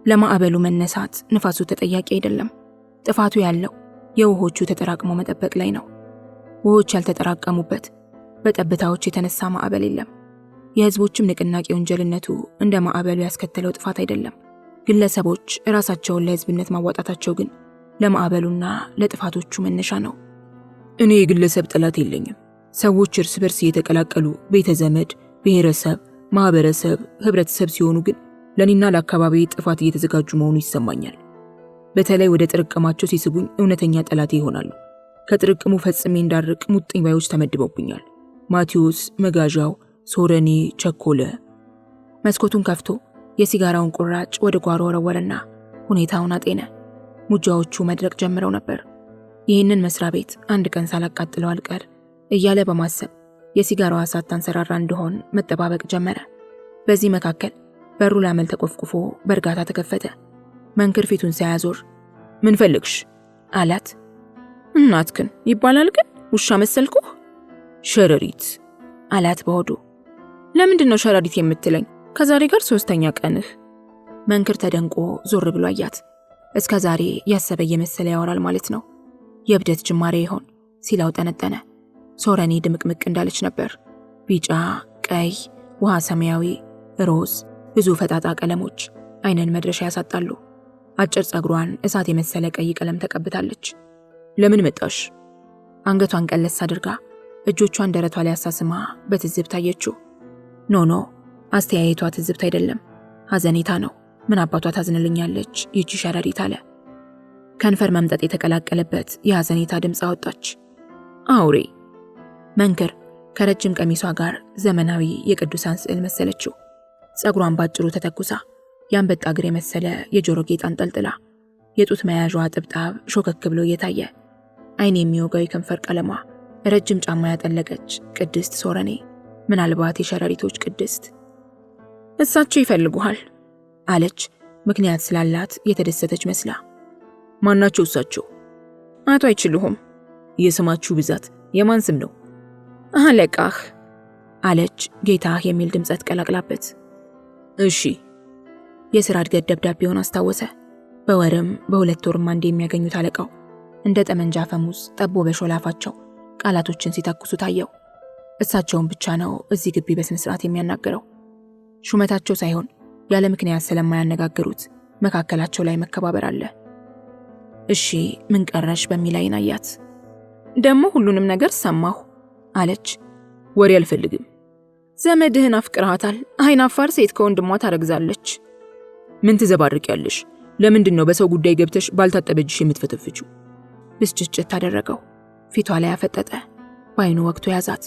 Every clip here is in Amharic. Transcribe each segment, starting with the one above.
ለማዕበሉ መነሳት ንፋሱ ተጠያቂ አይደለም። ጥፋቱ ያለው የውሆቹ ተጠራቅሞ መጠበቅ ላይ ነው። ውሆች ያልተጠራቀሙበት በጠብታዎች የተነሳ ማዕበል የለም። የህዝቦችም ንቅናቄ ወንጀልነቱ እንደ ማዕበሉ ያስከተለው ጥፋት አይደለም። ግለሰቦች ራሳቸውን ለህዝብነት ማዋጣታቸው ግን ለማዕበሉና ለጥፋቶቹ መነሻ ነው። እኔ የግለሰብ ጠላት የለኝም። ሰዎች እርስ በርስ እየተቀላቀሉ ቤተ ዘመድ፣ ብሔረሰብ፣ ማህበረሰብ፣ ህብረተሰብ ሲሆኑ ግን ለኔና ለአካባቢ ጥፋት እየተዘጋጁ መሆኑ ይሰማኛል። በተለይ ወደ ጥርቅማቸው ሲስቡኝ እውነተኛ ጠላቴ ይሆናሉ። ከጥርቅሙ ፈጽሜ እንዳርቅ ሙጥኝ ባዮች ተመድበውብኛል። ማቴዎስ፣ መጋዣው፣ ሶረኔ፣ ቸኮለ። መስኮቱን ከፍቶ የሲጋራውን ቁራጭ ወደ ጓሮ ወረወረና ሁኔታውን አጤነ። ሙጃዎቹ መድረቅ ጀምረው ነበር። ይህንን መስሪያ ቤት አንድ ቀን ሳላቃጥለው አልቀር እያለ በማሰብ የሲጋራዋ እሳት ታንሰራራ እንደሆን መጠባበቅ ጀመረ። በዚህ መካከል በሩ ላመል ተቆፍቁፎ በእርጋታ ተከፈተ። መንክር ፊቱን ሳያዞር ምን ፈልግሽ አላት። እናትክን ይባላል ግን ውሻ መሰልኩህ? ሸረሪት አላት በሆዱ። ለምንድን ነው ሸረሪት የምትለኝ? ከዛሬ ጋር 3ኛ ቀንህ። መንክር ተደንቆ ዞር ብሎ አያት። እስከ ዛሬ ያሰበ የመሰለ ያወራል ማለት ነው። የብደት ጅማሬ ይሆን ሲላው ጠነጠነ። ሶረኔ ድምቅምቅ እንዳለች ነበር። ቢጫ፣ ቀይ፣ ውሃ ሰማያዊ፣ ሮዝ፣ ብዙ ፈጣጣ ቀለሞች አይንን መድረሻ ያሳጣሉ። አጭር ጸጉሯን እሳት የመሰለ ቀይ ቀለም ተቀብታለች። ለምን መጣሽ? አንገቷን ቀለስ አድርጋ እጆቿን ደረቷ ላይ አሳስማ በትዝብት አየችው። ኖ አስተያየቷ ትዝብት አይደለም፣ ሐዘኔታ ነው። ምን አባቷ ታዝንልኛለች ይቺ ሸረሪት አለ። ከንፈር መምጠጥ የተቀላቀለበት የሐዘኔታ ድምፅ አወጣች። አውሬ። መንክር ከረጅም ቀሚሷ ጋር ዘመናዊ የቅዱሳን ስዕል መሰለችው። ጸጉሯን ባጭሩ ተተኩሳ የአንበጣ እግር የመሰለ የጆሮ ጌጥ አንጠልጥላ የጡት መያዣዋ ጥብጣብ ሾከክ ብሎ እየታየ አይን የሚወጋው የከንፈር ቀለሟ ረጅም ጫማ ያጠለቀች ቅድስት ሶረኔ፣ ምናልባት የሸረሪቶች ቅድስት። እሳቸው ይፈልጉሃል አለች ምክንያት ስላላት የተደሰተች መስላ። ማናቸው እሳቸው? አቶ አይችሉህም። የስማችሁ ብዛት የማን ስም ነው? አለቃህ አለች ጌታህ የሚል ድምጸት ቀላቅላበት። እሺ። የሥራ እድገት ደብዳቤውን አስታወሰ። በወርም በ2 ወርም አንዴ የሚያገኙት አለቃው እንደ ጠመንጃ ፈሙዝ ጠቦ በሾላፋቸው ቃላቶችን ሲተኩሱ ታየው። እሳቸውን ብቻ ነው እዚህ ግቢ በስነ ስርዓት የሚያናገረው። ሹመታቸው ሳይሆን ያለ ምክንያት ስለማያነጋግሩት መካከላቸው ላይ መከባበር አለ። እሺ ምን ቀረሽ በሚል አይን አያት። ደግሞ ሁሉንም ነገር ሰማሁ አለች። ወሬ አልፈልግም። ዘመድህን አፍቅርሃታል። አይን አፋር ሴት ከወንድሟ ታረግዛለች። ምን ትዘባርቂያለሽ? ለምንድን ነው በሰው ጉዳይ ገብተሽ ባልታጠበጅሽ የምትፈተፍችው? ብስጭጭት ታደረገው። ፊቷ ላይ አፈጠጠ። በአይኑ ወቅቱ ያዛት።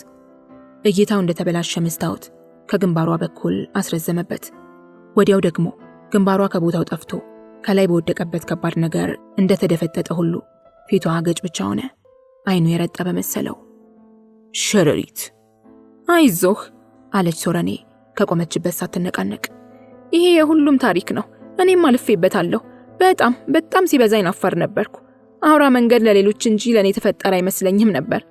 እይታው እንደተበላሸ መስታወት ከግንባሯ በኩል አስረዘመበት። ወዲያው ደግሞ ግንባሯ ከቦታው ጠፍቶ ከላይ በወደቀበት ከባድ ነገር እንደተደፈጠጠ ሁሉ ፊቷ ገጭ ብቻ ሆነ። አይኑ የረጠበ መሰለው። ሸረሪት። አይዞህ አለች ሶረኔ ከቆመችበት ሳትነቃነቅ። ይሄ የሁሉም ታሪክ ነው። እኔም አልፌበታለሁ። በጣም ሲበዛ አይናፋር ነበርኩ። አውራ መንገድ ለሌሎች እንጂ ለኔ ተፈጠረ አይመስለኝም ነበር።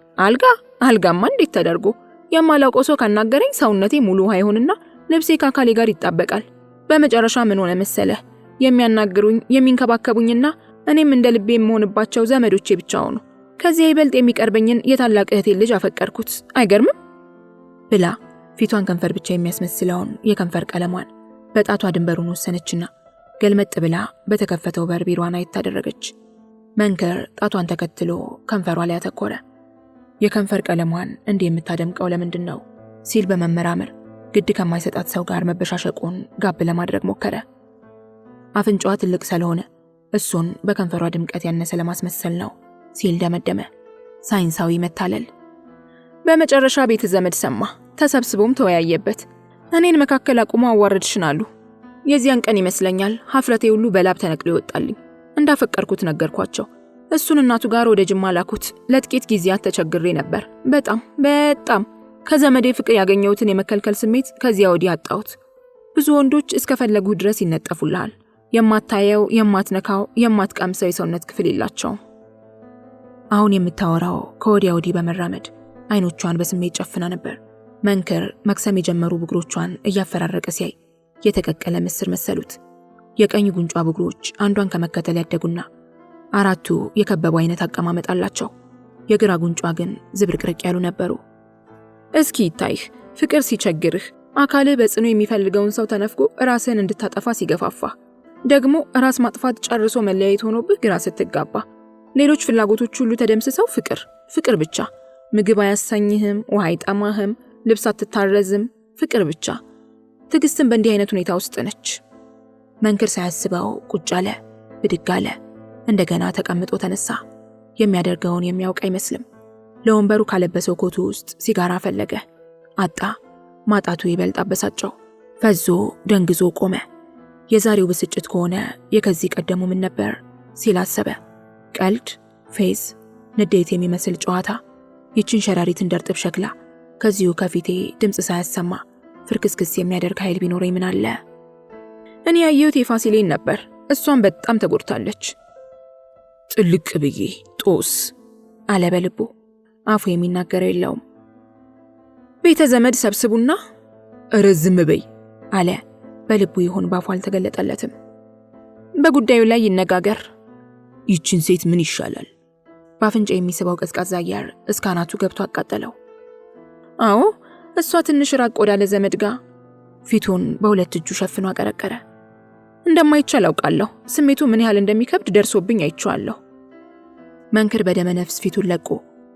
አልጋማ እንዴት ተደርጎ የማላውቀው ሰው ካናገረኝ ሰውነቴ ሙሉ ውሃ ይሆንና ልብሴ ከአካሌ ጋር ይጣበቃል። በመጨረሻ ምን ሆነ መሰለህ? የሚያናግሩኝ የሚንከባከቡኝና እኔም እንደ ልቤ የምሆንባቸው ዘመዶቼ ብቻ ሆኑ። ከዚያ ይበልጥ የሚቀርበኝን የታላቅ እህቴ ልጅ አፈቀርኩት። አይገርምም? ብላ ፊቷን ከንፈር ብቻ የሚያስመስለውን የከንፈር ቀለሟን በጣቷ ድንበሩን ወሰነችና ገልመጥ ብላ በተከፈተው በር ቢሯን አይታደረገች። መንክር ጣቷን ተከትሎ ከንፈሯ ላይ አተኮረ። የከንፈር ቀለሟን እንዲህ የምታደምቀው ለምንድን ነው ሲል በመመራመር ግድ ከማይሰጣት ሰው ጋር መበሻሸቁን ጋብ ለማድረግ ሞከረ። አፍንጫዋ ትልቅ ስለሆነ እሱን በከንፈሯ ድምቀት ያነሰ ለማስመሰል ነው ሲል ደመደመ። ሳይንሳዊ መታለል። በመጨረሻ ቤተ ዘመድ ሰማ። ተሰብስቦም ተወያየበት። እኔን መካከል አቁሞ አዋረድሽን አሉ። የዚያን ቀን ይመስለኛል ሀፍረቴ ሁሉ በላብ ተነቅሎ ይወጣልኝ። እንዳፈቀርኩት ነገርኳቸው። እሱን እናቱ ጋር ወደ ጅማ ላኩት። ለጥቂት ጊዜያት ተቸግሬ ነበር። በጣም ከዘመዴ ፍቅር ያገኘሁትን የመከልከል ስሜት ከዚያ ወዲህ አጣሁት። ብዙ ወንዶች እስከፈለጉ ድረስ ይነጠፉልሃል። የማታየው፣ የማትነካው፣ የማትቀምሰው የሰውነት ክፍል የላቸውም። አሁን የምታወራው ከወዲያ ወዲህ በመራመድ አይኖቿን በስሜት ጨፍና ነበር። መንክር መክሰም የጀመሩ ብግሮቿን እያፈራረቀ ሲያይ የተቀቀለ ምስር መሰሉት። የቀኝ ጉንጯ ብጉሮች አንዷን ከመከተል ያደጉና አራቱ የከበቡ አይነት አቀማመጥ አላቸው። የግራ ጉንጯ ግን ዝብርቅርቅ ያሉ ነበሩ። እስኪ ይታይህ ፍቅር ሲቸግርህ፣ አካልህ በጽኑ የሚፈልገውን ሰው ተነፍጎ ራስህን እንድታጠፋ ሲገፋፋ፣ ደግሞ ራስ ማጥፋት ጨርሶ መለያየት ሆኖብህ ግራ ስትጋባ፣ ሌሎች ፍላጎቶች ሁሉ ተደምስሰው ፍቅር ብቻ። ምግብ አያሰኝህም፣ ውሃ አይጠማህም፣ ልብስ አትታረዝም፣ ፍቅር ብቻ። ትዕግስትን በእንዲህ አይነት ሁኔታ ውስጥ ነች። መንክር ሳያስበው ቁጭ አለ፣ ብድግ አለ። እንደገና ተቀምጦ ተነሳ። የሚያደርገውን የሚያውቅ አይመስልም። ለወንበሩ ካለበሰው ኮቱ ውስጥ ሲጋራ ፈለገ፣ አጣ። ማጣቱ ይበልጥ አበሳጨው። ፈዞ ደንግዞ ቆመ። የዛሬው ብስጭት ከሆነ የከዚህ ቀደሙ ምን ነበር ሲል አሰበ። ቀልድ፣ ፌዝ፣ ንዴት የሚመስል ጨዋታ። ይችን ሸራሪት እንደርጥብ ሸክላ ከዚሁ ከፊቴ ድምፅ ሳያሰማ ፍርክስክስ የሚያደርግ ኃይል ቢኖረኝ ምን አለ? እኔ ያየሁት የፋሲሌን ነበር። እሷን በጣም ተጎድታለች። ጥልቅ ብዬ ጦስ አለ በልቡ። አፉ የሚናገረው የለውም። ቤተ ዘመድ ሰብስቡና ረዝም በይ አለ በልቡ። ይሆን ባፉ አልተገለጠለትም። በጉዳዩ ላይ ይነጋገር። ይችን ሴት ምን ይሻላል? በአፍንጫ የሚስበው ቀዝቃዛ አየር እስከ አናቱ ገብቶ አቃጠለው። አዎ እሷ ትንሽ ራቅ ወዳለ ዘመድ ጋር። ፊቱን በሁለት እጁ ሸፍኖ አቀረቀረ። እንደማይቻል አውቃለሁ። ስሜቱ ምን ያህል እንደሚከብድ ደርሶብኝ አይቼዋለሁ። መንክር በደመ ነፍስ ፊቱን ለቆ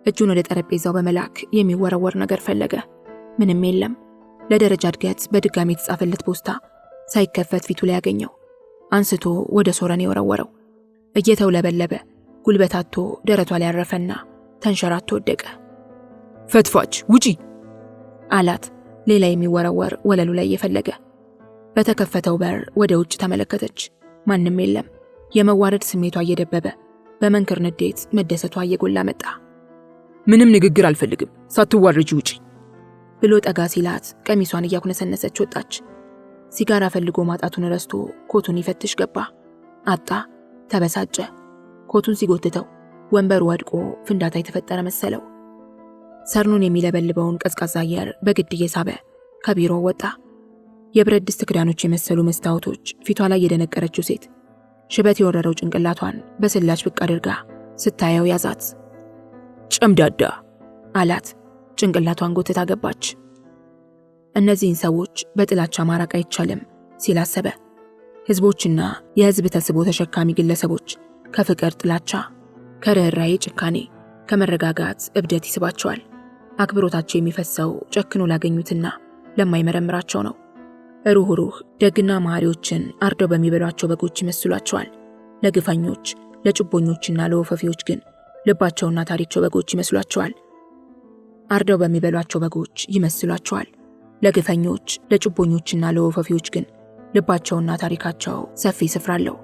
እጁን ወደ ጠረጴዛው በመላክ የሚወረወር ነገር ፈለገ። ምንም የለም። ለደረጃ እድገት በድጋሚ የተጻፈለት ፖስታ ሳይከፈት ፊቱ ላይ ያገኘው። አንስቶ ወደ ሶረኔ ወረወረው። እየተውለበለበ ጉልበታቶ ደረቷ ላይ ያረፈና ተንሸራቶ ወደቀ። ፈትፋች ውጪ አላት፣ ሌላ የሚወረወር ወለሉ ላይ እየፈለገ። በተከፈተው በር ወደ ውጭ ተመለከተች። ማንም የለም። የመዋረድ ስሜቷ እየደበበ በመንክር ንዴት መደሰቷ እየጎላ መጣ። ምንም ንግግር አልፈልግም፣ ሳትዋረጂ ውጪ ብሎ ጠጋ ሲላት ቀሚሷን እያኩነሰነሰች ወጣች። ሲጋራ ፈልጎ ማጣቱን ረስቶ ኮቱን ይፈትሽ ገባ። አጣ። ተበሳጨ። ኮቱን ሲጎትተው ወንበሩ ወድቆ ፍንዳታ የተፈጠረ መሰለው። ሰርኑን የሚለበልበውን ቀዝቃዛ አየር በግድ እየሳበ ከቢሮ ወጣ። የብረት ድስት ክዳኖች የመሰሉ መስታወቶች ፊቷ ላይ የደነቀረችው ሴት ሽበት የወረረው ጭንቅላቷን በስላች ብቅ አድርጋ ስታየው ያዛት። ጨምዳዳ አላት። ጭንቅላቷን ጎትታ ገባች። እነዚህን ሰዎች በጥላቻ ማራቅ አይቻልም ሲል አሰበ። ህዝቦችና የህዝብ ተስቦ ተሸካሚ ግለሰቦች ከፍቅር ጥላቻ፣ ከርኅራኄ ጭካኔ፣ ከመረጋጋት እብደት ይስባቸዋል። አክብሮታቸው የሚፈሰው ጨክኖ ላገኙትና ለማይመረምራቸው ነው። ሩህሩህ ደግና መሐሪዎችን አርደው በሚበሏቸው በጎች ይመስሏቸዋል። ለግፈኞች፣ ለጭቦኞችና ለወፈፊዎች ግን ልባቸውና ታሪቸው በጎች ይመስሏቸዋል። አርደው በሚበሏቸው በጎች ይመስሏቸዋል። ለግፈኞች፣ ለጭቦኞችና ለወፈፊዎች ግን ልባቸውና ታሪካቸው ሰፊ ስፍራ አለው።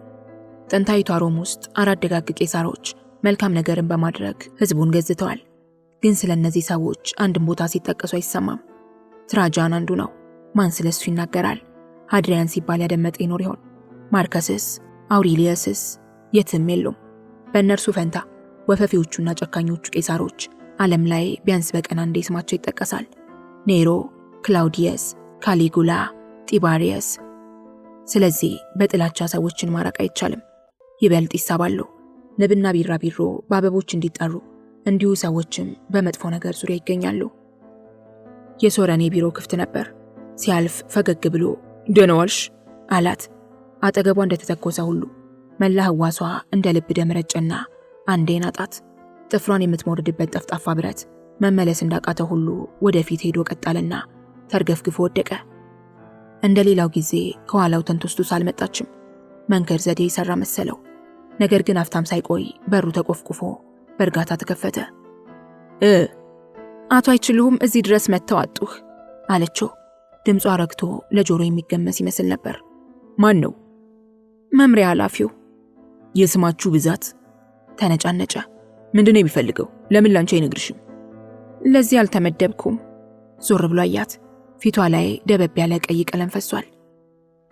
ጥንታዊቷ ሮም ውስጥ 4 ደጋግ ቄሳሮች መልካም ነገርን በማድረግ ህዝቡን ገዝተዋል። ግን ስለ እነዚህ ሰዎች አንድም ቦታ ሲጠቀሱ አይሰማም። ትራጃን አንዱ ነው። ማን ስለሱ ይናገራል? ሃድሪያን ሲባል ያደመጠ ይኖር ይሆን? ማርከስስ፣ አውሪሊየስስ የትም የሉም። በእነርሱ ፈንታ ወፈፊዎቹና ጨካኞቹ ቄሳሮች ዓለም ላይ ቢያንስ በቀን አንዴ ስማቸው ይጠቀሳል። ኔሮ፣ ክላውዲየስ፣ ካሊጉላ፣ ጢባሪየስ። ስለዚህ በጥላቻ ሰዎችን ማራቅ አይቻልም። ይበልጥ ይሳባሉ። ንብና ቢራቢሮ በአበቦች እንዲጠሩ እንዲሁ ሰዎችም በመጥፎ ነገር ዙሪያ ይገኛሉ። የሶረኔ ቢሮ ክፍት ነበር። ሲያልፍ ፈገግ ብሎ ደህና ዋልሽ አላት። አጠገቧ እንደተተኮሰ ሁሉ መላ ህዋሷ እንደ ልብ ደም ረጨና አንዴ ናጣት። ጥፍሯን የምትሞርድበት ጠፍጣፋ ብረት መመለስ እንዳቃተ ሁሉ ወደፊት ሄዶ ቀጣልና ተርገፍግፎ ወደቀ። እንደ ሌላው ጊዜ ከኋላው ተንቶስቱስ አልመጣችም። መንከር ዘዴ ይሰራ መሰለው። ነገር ግን አፍታም ሳይቆይ በሩ ተቆፍቁፎ በእርጋታ ተከፈተ። አቶ አይችሉም እዚህ ድረስ መጥተው አጡህ አለችው። ድምጿ ረግቶ ለጆሮ የሚገመስ ይመስል ነበር። ማን ነው? መምሪያ ኃላፊው። የስማችሁ ብዛት ተነጫነጨ። ምንድነው የሚፈልገው? ለምን ላንቺ አይነግርሽም? ለዚህ አልተመደብኩም። ዞር ብሎ አያት። ፊቷ ላይ ደበብ ያለ ቀይ ቀለም ፈሷል።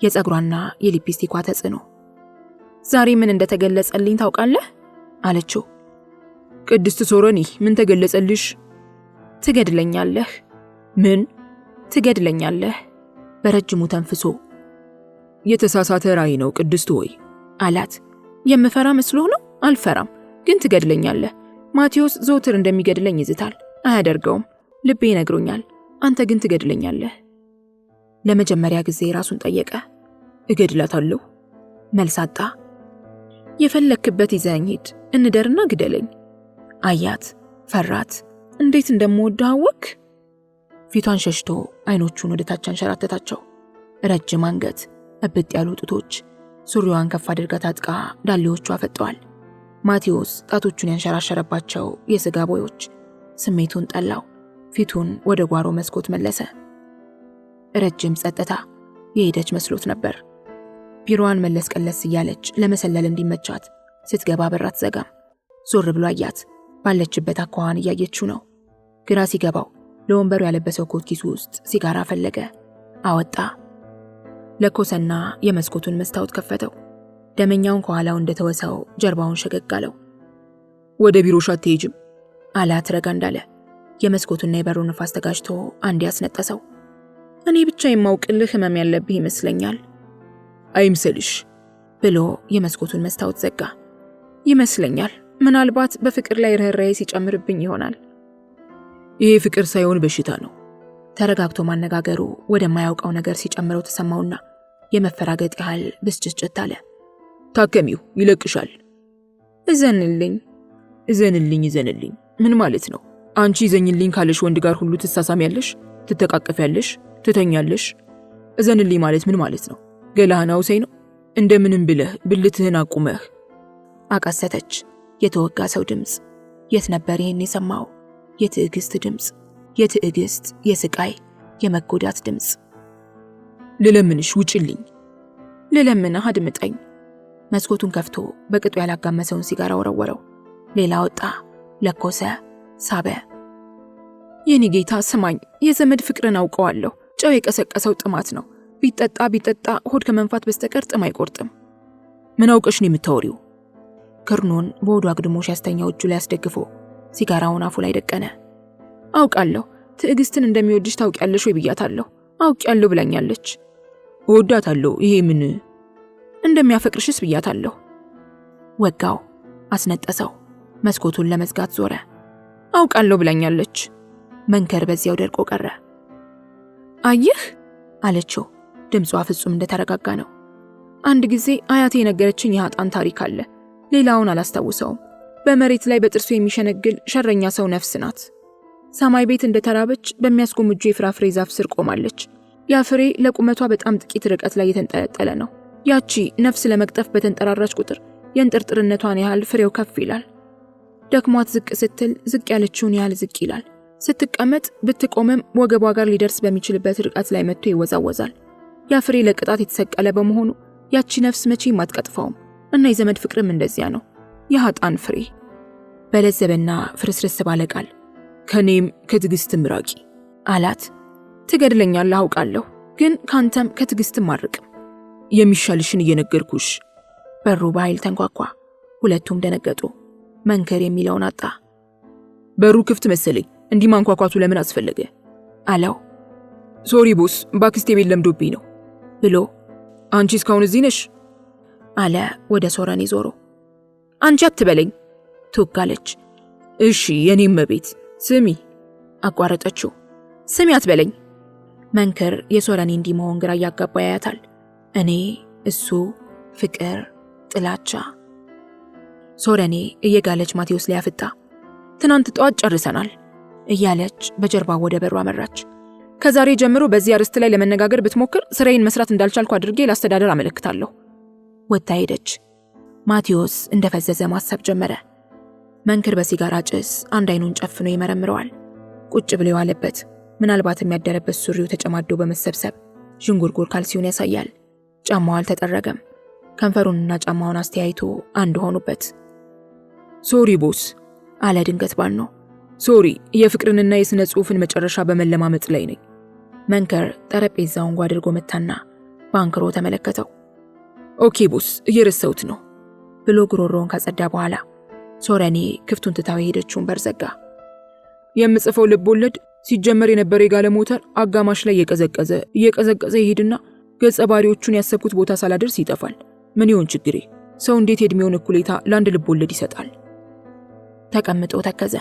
የፀጉሯና የሊፕስቲኳ ተጽዕኖ። ዛሬ ምን እንደተገለጸልኝ ታውቃለህ? አለችው። ቅድስት ሶረኒ ምን ተገለጸልሽ? ትገድለኛለህ። ምን? ትገድለኛለህ። በረጅሙ ተንፍሶ የተሳሳተ ራእይ ነው ቅድስት ሆይ አላት። የምፈራ መስሎህ ነው? አልፈራም፣ ግን ትገድለኛለህ። ማቴዎስ ዘውትር እንደሚገድለኝ ይዝታል። አያደርገውም። ልቤ ይነግሮኛል። አንተ ግን ትገድለኛለህ። ለመጀመሪያ ጊዜ ራሱን ጠየቀ። እገድላታለሁ? መልስ አጣ። የፈለክበት ይዘኝ ሂድ፣ እንደርና ግደለኝ። አያት፣ ፈራት። እንዴት እንደምወድህ አወክ? ፊቷን ሸሽቶ አይኖቹን ወደ ታች አንሸራተታቸው። ረጅም አንገት፣ እብጥ ያሉ ጡቶች፣ ሱሪዋን ከፍ አድርጋ ታጥቃ ዳሌዎቿ ፈጠዋል። ማቴዎስ ጣቶቹን ያንሸራሸረባቸው የሥጋ ቦዮች ስሜቱን ጠላው። ፊቱን ወደ ጓሮ መስኮት መለሰ። ረጅም ጸጥታ የሄደች መስሎት ነበር። ቢሮዋን መለስ ቀለስ እያለች ለመሰለል እንዲመቻት ስትገባ በር አትዘጋም። ዞር ብሎ አያት። ባለችበት አኳኋን እያየችው ነው። ግራ ሲገባው ለወንበሩ ያለበሰው ኮት ኪሱ ውስጥ ሲጋራ ፈለገ። አወጣ። ለኮሰና የመስኮቱን መስታወት ከፈተው። ደመኛውን ከኋላው እንደተወሰው ጀርባውን ሸገግ አለው። ወደ ቢሮሽ አትሄጂም? አላት ረጋ እንዳለ። የመስኮቱና የበሩ ንፋስ ተጋጅቶ አንድ ያስነጠሰው። እኔ ብቻ የማውቅልህ ህመም ያለብህ ይመስለኛል። አይምሰልሽ ብሎ የመስኮቱን መስታወት ዘጋ። ይመስለኛል። ምናልባት በፍቅር ላይ ርህራሄ ሲጨምርብኝ ይሆናል። ይሄ ፍቅር ሳይሆን በሽታ ነው። ተረጋግቶ ማነጋገሩ ወደማያውቀው ነገር ሲጨምረው ተሰማውና የመፈራገጥ ያህል ብስጭጭት አለ። ታከሚው፣ ይለቅሻል። እዘንልኝ። እዘንልኝ ምን ማለት ነው? አንቺ ይዘኝልኝ ካለሽ ወንድ ጋር ሁሉ ትሳሳሚያለሽ፣ ትተቃቀፊያለሽ፣ ትተኛለሽ። እዘንልኝ ማለት ምን ማለት ነው? ገላህን አውሰኝ ነው? እንደምንም ብለህ ብልትህን አቁመህ። አቃሰተች። የተወጋ ሰው ድምፅ። የት ነበር ይህን የሰማው? የትዕግስት ድምፅ። የትዕግስት፣ የስቃይ፣ የመጎዳት ድምፅ። ልለምንሽ፣ ውጭልኝ። ልለምንህ፣ አድምጠኝ። መስኮቱን ከፍቶ በቅጡ ያላጋመሰውን ሲጋራ ወረወረው። ሌላ ወጣ፣ ለኮሰ፣ ሳበ። የኔ ጌታ ስማኝ፣ የዘመድ ፍቅርን አውቀዋለሁ። ጨው የቀሰቀሰው ጥማት ነው። ቢጠጣ ሆድ ከመንፋት በስተቀር ጥም አይቆርጥም። ምን አውቀሽ ነው የምታወሪው? ክርኖን በሆዱ አግድሞ ሲያስተኛው እጁ ላይ አስደግፎ ሲጋራውን አፉ ላይ ደቀነ። አውቃለሁ ትዕግስትን እንደሚወድሽ ታውቂያለሽ ወይ ብያታለሁ። አውቂያለሁ ብላኛለች። እወዳታለሁ። ይሄ ምን? እንደሚያፈቅርሽስ ብያታለሁ። ወጋው፣ አስነጠሰው። መስኮቱን ለመዝጋት ዞረ። አውቃለሁ ብላኛለች። መንከር በዚያው ደርቆ ቀረ። አየህ አለችው። ድምጿ ፍጹም እንደተረጋጋ ነው። አንድ ጊዜ አያቴ የነገረችኝ የሀጣን ታሪክ አለ። ሌላውን አላስታውሰውም። በመሬት ላይ በጥርሱ የሚሸነግል ሸረኛ ሰው ነፍስ ናት። ሰማይ ቤት እንደተራበች በሚያስጎምጁ የፍራፍሬ ዛፍ ስር ቆማለች። ያ ፍሬ ለቁመቷ በጣም ጥቂት ርቀት ላይ የተንጠለጠለ ነው። ያቺ ነፍስ ለመቅጠፍ በተንጠራራች ቁጥር የእንጥርጥርነቷን ያህል ፍሬው ከፍ ይላል። ደክሟት ዝቅ ስትል ዝቅ ያለችውን ያህል ዝቅ ይላል። ስትቀመጥ ብትቆምም ወገቧ ጋር ሊደርስ በሚችልበት ርቀት ላይ መጥቶ ይወዛወዛል። ያ ፍሬ ለቅጣት የተሰቀለ በመሆኑ ያቺ ነፍስ መቼም አትቀጥፈውም። እና የዘመድ ፍቅርም እንደዚያ ነው። የሀጣን ፍሬ። በለዘበና ፍርስርስ ባለ ቃል ከኔም ከትዕግስትም ራቂ አላት። ትገድለኛለህ አውቃለሁ፣ ግን ካንተም ከትዕግስትም አርቅም። የሚሻልሽን እየነገርኩሽ። በሩ በኃይል ተንኳኳ። ሁለቱም ደነገጡ። መንከር የሚለውን አጣ። በሩ ክፍት መሰለኝ። እንዲህ ማንኳኳቱ ለምን አስፈለገ? አለው። ሶሪ ቦስ፣ ባክስቴ ቤት ለምዶብኝ ነው ብሎ አንቺ እስካሁን እዚህ ነሽ? አለ ወደ ሶረኔ ዞሮ። አንቺ አትበለኝ ትወጋለች። እሺ የኔም መቤት ስሚ፣ አቋረጠችው። ስሚ አትበለኝ። መንከር የሶረኔ እንዲህ መሆን ግራ እያጋባ ያያታል። እኔ፣ እሱ፣ ፍቅር፣ ጥላቻ። ሶረኔ እየጋለች ማቴዎስ ላይ አፍጣ። ትናንት ጠዋት ጨርሰናል እያለች በጀርባ ወደ በሩ አመራች። ከዛሬ ጀምሮ በዚህ አርዕስት ላይ ለመነጋገር ብትሞክር ስራዬን መስራት እንዳልቻልኩ አድርጌ ለአስተዳደር አመለክታለሁ። ወጥታ ሄደች። ማቴዎስ እንደፈዘዘ ማሰብ ጀመረ። መንክር በሲጋራ ጭስ አንድ አይኑን ጨፍኖ ይመረምረዋል። ቁጭ ብሎ የዋለበት ምናልባት የሚያደረበት ሱሪው ተጨማዶ በመሰብሰብ ዥንጉርጉር ካልሲውን ያሳያል። ጫማው አልተጠረገም። ከንፈሩንና ጫማውን አስተያይቶ አንድ ሆኑበት። ሶሪ ቦስ አለ ድንገት ባኖ። ሶሪ፣ የፍቅርንና የሥነ ጽሑፍን መጨረሻ በመለማመጥ ላይ ነኝ። መንከር ጠረጴዛውን ጓ አድርጎ መታና በአንክሮ ተመለከተው። ኦኬ ቦስ፣ እየረሳሁት ነው ብሎ ጉሮሮውን ካጸዳ በኋላ ሶረኔ ክፍቱን ትታው የሄደችውን በር ዘጋ። የምጽፈው ልብ ወለድ ሲጀመር የነበረ የጋለ ሞተር አጋማሽ ላይ እየቀዘቀዘ ይሄድና ገጸ ባህሪዎቹን ያሰብኩት ቦታ ሳላደርስ ይጠፋል። ምን ይሆን ችግሬ? ሰው እንዴት የእድሜውን እኩሌታ ለአንድ ልብ ወለድ ይሰጣል? ተቀምጦ ተከዘ።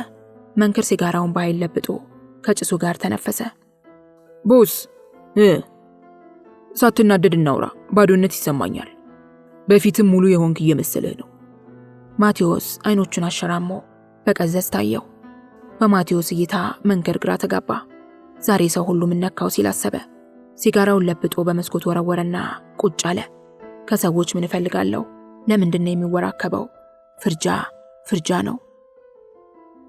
መንክር ሲጋራውን በኃይል ለብጦ ከጭሱ ጋር ተነፈሰ። ቦስ ሳትናደድ እናውራ፣ ባዶነት ይሰማኛል። በፊትም ሙሉ የሆንክ እየመሰለህ ነው። ማቴዎስ አይኖቹን አሸራሞ በቀዘዝ ታየው። በማቴዎስ እይታ መንክር ግራ ተጋባ። ዛሬ ሰው ሁሉ ምን ነካው ሲል አሰበ። ሲጋራውን ለብጦ በመስኮት ወረወረና ቁጭ አለ። ከሰዎች ምን እፈልጋለሁ? ለምንድን ነው የሚወራከበው? ፍርጃ ነው።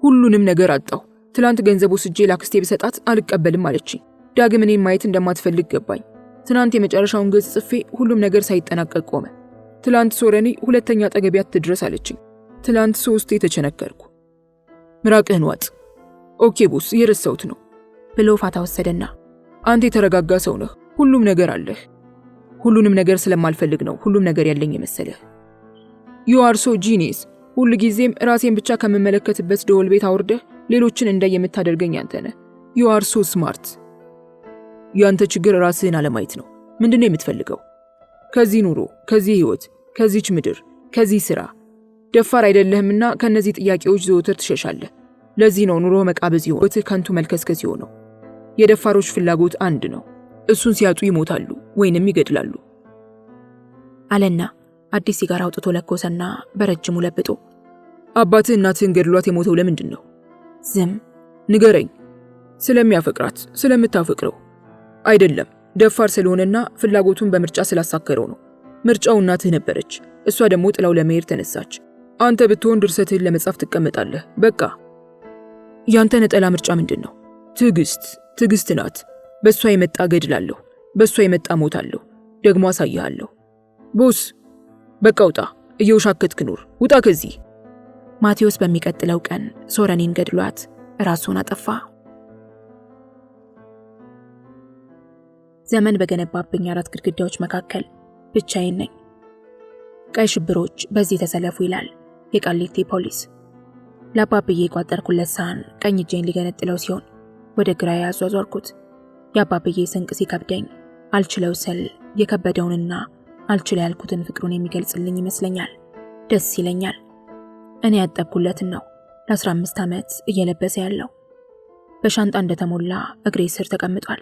ሁሉንም ነገር አጣው። ትላንት ገንዘብ ወስጄ ላክስቴ ብሰጣት አልቀበልም አለችኝ። ዳግም እኔን ማየት እንደማትፈልግ ገባኝ። ትናንት የመጨረሻውን ገጽ ጽፌ ሁሉም ነገር ሳይጠናቀቅ ቆመ። ትላንት ሶረኔ ሁለተኛ አጠገቤ አትድረስ አለችኝ። ትላንት 3 ተቸነከርኩ። ምራቅህን ዋጥ። ኦኬ ቦስ፣ የረሳሁት ነው ብሎ ፋታ ወሰደና አንተ የተረጋጋ ሰው ነህ፣ ሁሉም ነገር አለህ። ሁሉንም ነገር ስለማልፈልግ ነው ሁሉም ነገር ያለኝ የመሰለህ። ዩ አር ሶ ጂኒየስ። ሁሉ ጊዜም ራሴን ብቻ ከምመለከትበት ደወል ቤት አውርደህ ሌሎችን እንዳይ የምታደርገኝ አንተ ነህ። ዩ አር ሶ ስማርት። ያንተ ችግር ራስህን አለማየት ነው። ምንድነው የምትፈልገው? ከዚህ ኑሮ፣ ከዚህ ህይወት፣ ከዚች ምድር፣ ከዚህ ስራ ደፋር አይደለህምና ከነዚህ ጥያቄዎች ዘወትር ትሸሻለህ። ለዚህ ነው ኑሮ መቃበዝ ይሆን፣ ከንቱ መልከስከስ ይሆነው። የደፋሮች ፍላጎት አንድ ነው። እሱን ሲያጡ ይሞታሉ ወይንም ይገድላሉ አለና አዲስ ሲጋራ አውጥቶ ለኮሰና በረጅሙ ለብጦ አባትህ እናትህን ገድሏት የሞተው ለምንድን ነው? ዝም። ንገረኝ። ስለሚያፈቅራት፣ ስለምታፈቅረው አይደለም። ደፋር ስለሆነና ፍላጎቱን በምርጫ ስላሳከረው ነው። ምርጫው እናትህ ነበረች። እሷ ደግሞ ጥላው ለመሄድ ተነሳች። አንተ ብትሆን ድርሰትህን ለመጻፍ ትቀመጣለህ። በቃ ያንተ ነጠላ ምርጫ ምንድን ነው? ትዕግስት ናት። በሷ የመጣ ገድላለሁ፣ በሷ የመጣ ሞታለሁ፣ ደግሞ አሳይሃለሁ። ቦስ በቃ ውጣ፣ እየውሻከትክ ኑር። ውጣ ከዚህ። ማቴዎስ በሚቀጥለው ቀን ሶረኔን ገድሏት ራሱን አጠፋ። ዘመን በገነባብኝ 4 ግድግዳዎች መካከል ብቻዬን ነኝ። ቀይ ሽብሮች በዚህ ተሰለፉ ይላል የቃሊቲ ፖሊስ። ለአባብዬ የቋጠርኩለት ሳህን ቀኝ እጄን ሊገነጥለው ሲሆን ወደ ግራ ያዟዟርኩት። የአባብዬ ስንቅ ሲከብደኝ አልችለው ስል የከበደውንና አልችለው ያልኩትን ፍቅሩን የሚገልጽልኝ ይመስለኛል። ደስ ይለኛል። እኔ ያጠብኩለትን ነው ለ15 ዓመት እየለበሰ ያለው። በሻንጣ እንደተሞላ እግሬ ስር ተቀምጧል።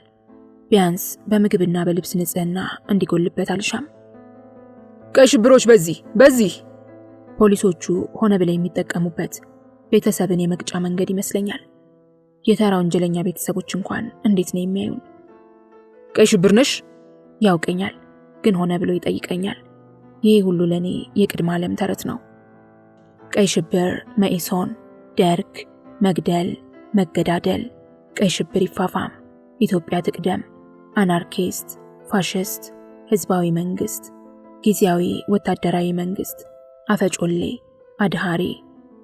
ቢያንስ በምግብና በልብስ ንጽህና እንዲጎልበት አልሻም። ቀይ ሽብሮች በዚህ ፖሊሶቹ ሆነ ብለው የሚጠቀሙበት ቤተሰብን የመቅጫ መንገድ ይመስለኛል። የተራ ወንጀለኛ ቤተሰቦች እንኳን እንዴት ነው የሚያዩን? ቀይ ሽብር ነሽ? ያውቀኛል፣ ግን ሆነ ብሎ ይጠይቀኛል። ይህ ሁሉ ለኔ የቅድመ ዓለም ተረት ነው። ቀይ ሽብር፣ መኢሶን፣ ደርግ፣ መግደል፣ መገዳደል፣ ቀይ ሽብር ይፋፋም፣ ኢትዮጵያ ትቅደም፣ አናርኪስት፣ ፋሽስት፣ ህዝባዊ መንግስት፣ ጊዜያዊ ወታደራዊ መንግስት፣ አፈጮሌ፣ አድሃሪ፣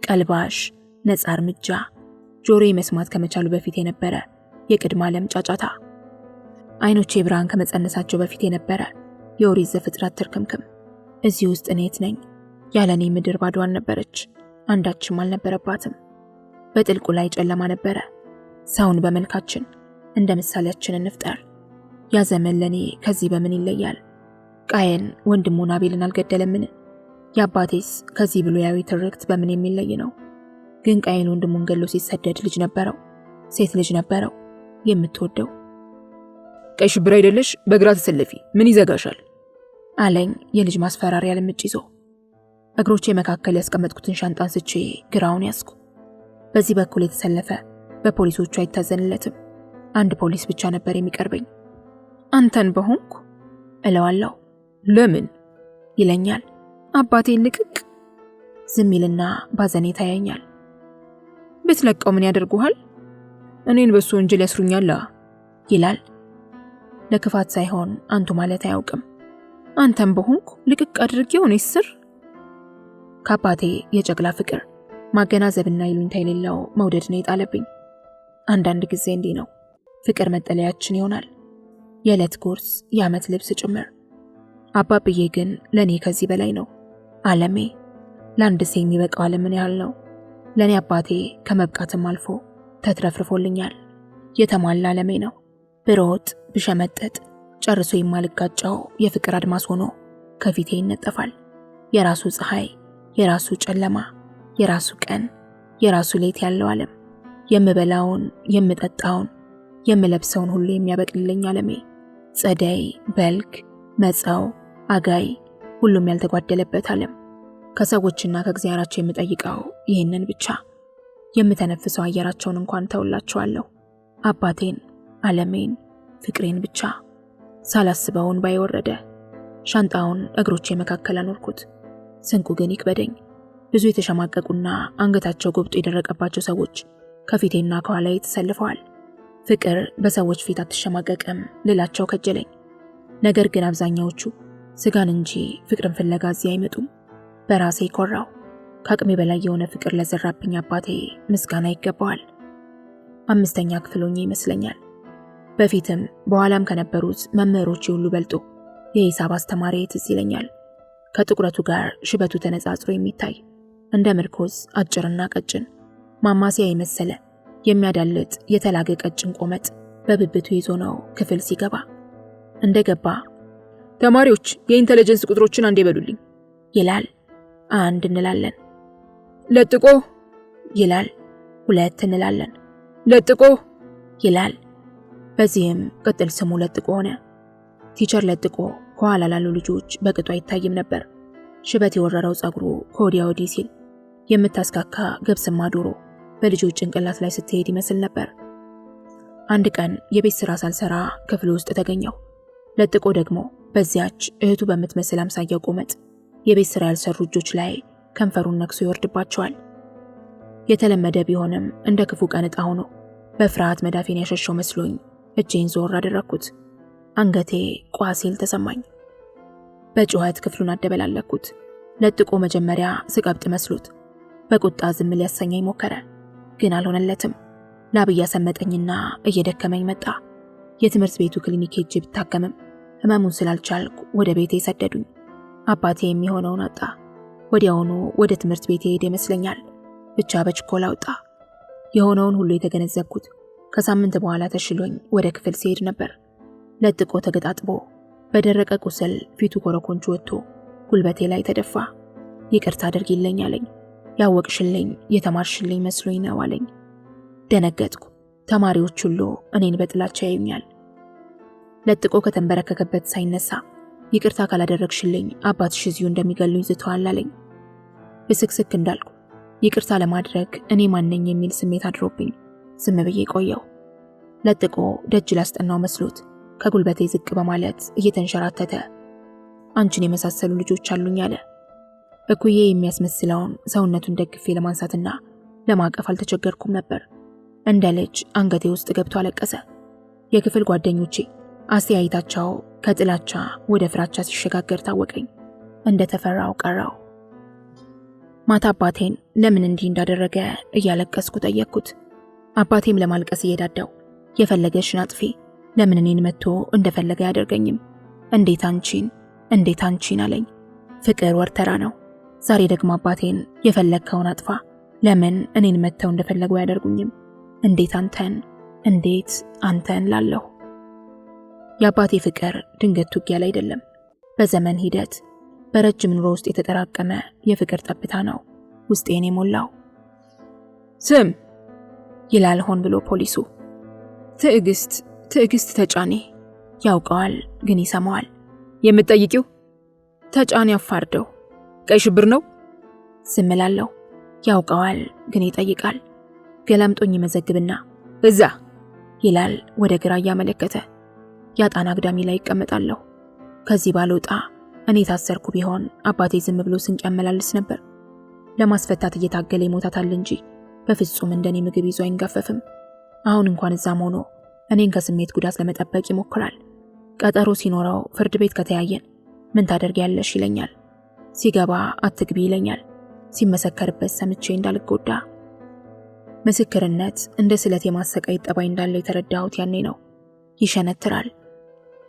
ቀልባሽ፣ ነፃ እርምጃ፣ ጆሮዬ መስማት ከመቻሉ በፊት የነበረ የቅድመ ዓለም ጫጫታ፣ አይኖቼ ብርሃን ከመጸነሳቸው በፊት የነበረ የኦሪት ዘፍጥረት ትርክምክም። እዚህ ውስጥ እኔ የት ነኝ? ያለኔ ምድር ባዶ አልነበረች፣ አንዳችም አልነበረባትም። በጥልቁ ላይ ጨለማ ነበረ። ሰውን በመልካችን እንደ ምሳሌያችን እንፍጠር። ያ ዘመን ለኔ ከዚህ በምን ይለያል? ቃየን ወንድሙን አቤልን አልገደለምን? የአባቴስ ከዚህ ብሉያዊ ትርክት በምን የሚለይ ነው? ግን ቃየን ወንድሙን ገሎ ሲሰደድ ልጅ ነበረው፣ ሴት ልጅ ነበረው የምትወደው። ቀይ ሽብር አይደለሽ? በግራ ተሰለፊ፣ ምን ይዘጋሻል? አለኝ የልጅ ማስፈራሪያ ልምጭ ይዞ። እግሮቼ መካከል ያስቀመጥኩትን ሻንጣ አንስቼ ግራውን ያስኩ። በዚህ በኩል የተሰለፈ በፖሊሶቹ አይታዘንለትም። አንድ ፖሊስ ብቻ ነበር የሚቀርበኝ። አንተን በሆንኩ እለዋለሁ። ለምን ይለኛል። አባቴ ንቅቅ። ዝም ይልና ባዘኔታ ያየኛል። ብትለቀው ምን ያደርጉሃል? እኔን በሱ ወንጀል ያስሩኛል ይላል። ለክፋት ሳይሆን አንቱ ማለት አያውቅም። አንተን በሆንኩ ልቅቅ አድርጌው እኔ ስር። ከአባቴ የጨቅላ ፍቅር ማገናዘብና ይሉኝታ የሌለው መውደድ ነው የጣለብኝ። አንዳንድ ጊዜ እንዲህ ነው። ፍቅር መጠለያችን ይሆናል፣ የዕለት ጉርስ፣ የዓመት ልብስ ጭምር። አባብዬ ግን ለኔ ከዚህ በላይ ነው። ዓለሜ። ለአንድ ሰው የሚበቃው ዓለም ምን ያህል ነው? ለኔ አባቴ ከመብቃትም አልፎ ተትረፍርፎልኛል። የተሟላ ዓለሜ ነው። ብሮጥ፣ ብሸመጠጥ፣ ጨርሶ የማልጋጫው የፍቅር አድማስ ሆኖ ከፊቴ ይነጠፋል። የራሱ ፀሐይ፣ የራሱ ጨለማ፣ የራሱ ቀን፣ የራሱ ሌት ያለው ዓለም። የምበላውን፣ የምጠጣውን፣ የምለብሰውን ሁሉ የሚያበቅልልኝ ዓለሜ። ጸደይ፣ በልግ፣ መጸው፣ አጋይ ሁሉም ያልተጓደለበት ዓለም። ከሰዎችና ከእግዚአብሔራቸው የምጠይቀው ይህንን ብቻ። የምተነፍሰው አየራቸውን እንኳን ተውላቸዋለሁ። አባቴን፣ ዓለሜን፣ ፍቅሬን ብቻ። ሳላስበውን ባይወረደ ሻንጣውን እግሮቼ መካከል አኖርኩት። ስንቁ ግን ይክበደኝ። ብዙ የተሸማቀቁና አንገታቸው ጎብጦ የደረቀባቸው ሰዎች ከፊቴና ከኋላዬ ተሰልፈዋል። ፍቅር በሰዎች ፊት አትሸማቀቅም ልላቸው ከጀለኝ። ነገር ግን አብዛኛዎቹ ስጋን እንጂ ፍቅርን ፍለጋ እዚህ አይመጡም። በራሴ ኮራው። ከአቅሜ በላይ የሆነ ፍቅር ለዘራብኝ አባቴ ምስጋና ይገባዋል። 5ኛ ክፍል ሆኜ ይመስለኛል። በፊትም በኋላም ከነበሩት መምህሮች ሁሉ በልጦ የሂሳብ አስተማሪ ትዝ ይለኛል። ከጥቁረቱ ጋር ሽበቱ ተነጻጽሮ የሚታይ እንደ ምርኮዝ አጭርና ቀጭን ማማሲያ የመሰለ የሚያዳልጥ የተላገ ቀጭን ቆመጥ በብብቱ ይዞ ነው ክፍል ሲገባ። እንደገባ ተማሪዎች የኢንተለጀንስ ቁጥሮችን አንዴ በሉልኝ ይላል። 1 እንላለን። ለጥቆ ይላል። 2 እንላለን። ለጥቆ ይላል። በዚህም ቅጥል ስሙ ለጥቆ ሆነ። ቲቸር ለጥቆ ከኋላ ላሉ ልጆች በቅጡ አይታይም ነበር። ሽበት የወረረው ጸጉሩ ከወዲያ ወዲህ ሲል የምታስካካ ገብስማ ዶሮ በልጆች ጭንቅላት ላይ ስትሄድ ይመስል ነበር። አንድ ቀን የቤት ስራ ሳልሰራ ክፍል ውስጥ ተገኘው። ለጥቆ ደግሞ በዚያች እህቱ በምትመስል አምሳያ ቆመጥ የቤት ስራ ያልሰሩ እጆች ላይ ከንፈሩን ነክሶ ይወርድባቸዋል። የተለመደ ቢሆንም እንደ ክፉ ቀን ዕጣ ሆኖ በፍርሃት መዳፌን ያሸሸው መስሎኝ እጄን ዞር አደረግኩት። አንገቴ ቋ ሲል ተሰማኝ። በጩኸት ክፍሉን አደበላለኩት። ለጥቆ መጀመሪያ ስቀብጥ መስሎት በቁጣ ዝም ሊያሰኘኝ ሞከረ፣ ግን አልሆነለትም። ላብ እያሰመጠኝና እየደከመኝ መጣ። የትምህርት ቤቱ ክሊኒክ ሄጄ ብታከምም ህመሙን ስላልቻልኩ ወደ ቤቴ ሰደዱኝ። አባቴ የሚሆነውን አጣ። ወዲያውኑ ወደ ትምህርት ቤት ሄደ ይመስለኛል። ብቻ በችኮላ ወጣ። የሆነውን ሁሉ የተገነዘብኩት ከሳምንት በኋላ ተሽሎኝ ወደ ክፍል ሲሄድ ነበር። ለጥቆ ተገጣጥቦ በደረቀ ቁስል ፊቱ ኮረኮንቹ ወጥቶ ጉልበቴ ላይ ተደፋ። ይቅርታ አድርጊልኝ አለኝ። ያወቅሽልኝ የተማርሽልኝ መስሎኝ ነው አለኝ። ደነገጥኩ። ተማሪዎች ሁሉ እኔን በጥላቻ ያዩኛል። ለጥቆ ከተንበረከከበት ሳይነሳ ይቅርታ ካላደረግሽልኝ አባትሽ እዚሁ እንደሚገሉኝ ዝተዋል አለኝ። ብስክስክ እንዳልኩ ይቅርታ ለማድረግ እኔ ማነኝ የሚል ስሜት አድሮብኝ ዝም ብዬ ቆየው። ለጥቆ ደጅ ላስጠናው መስሎት ከጉልበቴ ዝቅ በማለት እየተንሸራተተ አንቺን የመሳሰሉ ልጆች አሉኝ አለ። እኩዬ የሚያስመስለውን ሰውነቱን ደግፌ ለማንሳትና ለማቀፍ አልተቸገርኩም ነበር። እንደ ልጅ አንገቴ ውስጥ ገብቶ አለቀሰ። የክፍል ጓደኞቼ አስተያየታቸው ከጥላቻ ወደ ፍራቻ ሲሸጋገር ታወቀኝ። እንደ ተፈራው ቀራው። ማታ አባቴን ለምን እንዲህ እንዳደረገ እያለቀስኩ ጠየቅኩት። አባቴም ለማልቀስ እየዳዳው የፈለገሽን አጥፊ፣ ለምን እኔን መጥቶ እንደፈለገ አያደርገኝም? እንዴት አንቺን አለኝ። ፍቅር ወርተራ ነው። ዛሬ ደግሞ አባቴን የፈለግከውን አጥፋ፣ ለምን እኔን መጥተው እንደፈለጉ አያደርጉኝም? እንዴት አንተን ላለሁ። የአባቴ ፍቅር ድንገት ቱግ ያለ አይደለም። በዘመን ሂደት በረጅም ኑሮ ውስጥ የተጠራቀመ የፍቅር ጠብታ ነው ውስጤን የሞላው። ስም ይላል ሆን ብሎ ፖሊሱ። ትዕግስት ተጫኔ። ያውቀዋል ግን ይሰማዋል። የምትጠይቂው? ተጫኔ አፋርደው። ቀይ ሽብር ነው? ዝም እላለሁ። ያውቀዋል ግን ይጠይቃል። ገላምጦኝ መዘግብና እዛ ይላል ወደ ግራ እያመለከተ። ያጣና አግዳሚ ላይ ይቀመጣለሁ። ከዚህ ባልወጣ እኔ ታሰርኩ ቢሆን አባቴ ዝም ብሎ ስንቅ ያመላልስ ነበር። ለማስፈታት እየታገለ ይሞታታል እንጂ በፍጹም እንደኔ ምግብ ይዞ አይንጋፈፍም። አሁን እንኳን እዛም ሆኖ እኔን ከስሜት ጉዳት ለመጠበቅ ይሞክራል። ቀጠሮ ሲኖረው ፍርድ ቤት ከተያየን ምን ታደርጊያለሽ ይለኛል። ሲገባ አትግቢ ይለኛል። ሲመሰከርበት ሰምቼ እንዳልጎዳ። ምስክርነት እንደ ስለት የማሰቃየት ጠባይ እንዳለው የተረዳሁት ያኔ ነው። ይሸነትራል።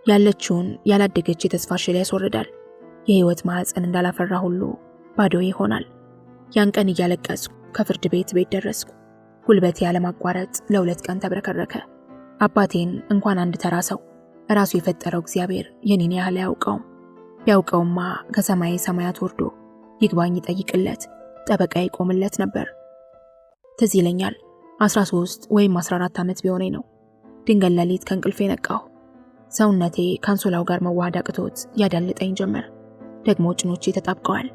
ያለችውን ያላደገች የተስፋ ሽል ያስወርዳል። የህይወት ማህፀን እንዳላፈራ ሁሉ ባዶ ይሆናል። ያን ቀን እያለቀስኩ ከፍርድ ቤት ደረስኩ። ጉልበቴ ያለማቋረጥ ለ2 ቀን ተብረከረከ። አባቴን እንኳን አንድ ተራ ሰው ራሱ የፈጠረው እግዚአብሔር የኔን ያህል አያውቀውም። ቢያውቀውማ ከሰማይ ሰማያት ወርዶ ይግባኝ ይጠይቅለት፣ ጠበቃ ይቆምለት ነበር። ትዝ ይለኛል 13 ወይም 14 ዓመት ቢሆነኝ ነው። ድንገት ሌሊት ከእንቅልፌ ነቃሁ። ሰውነቴ ካንሶላው ጋር መዋሃድ አቅቶት ያዳልጠኝ ጀመር። ደግሞ ጭኖቼ ተጣብቀዋል።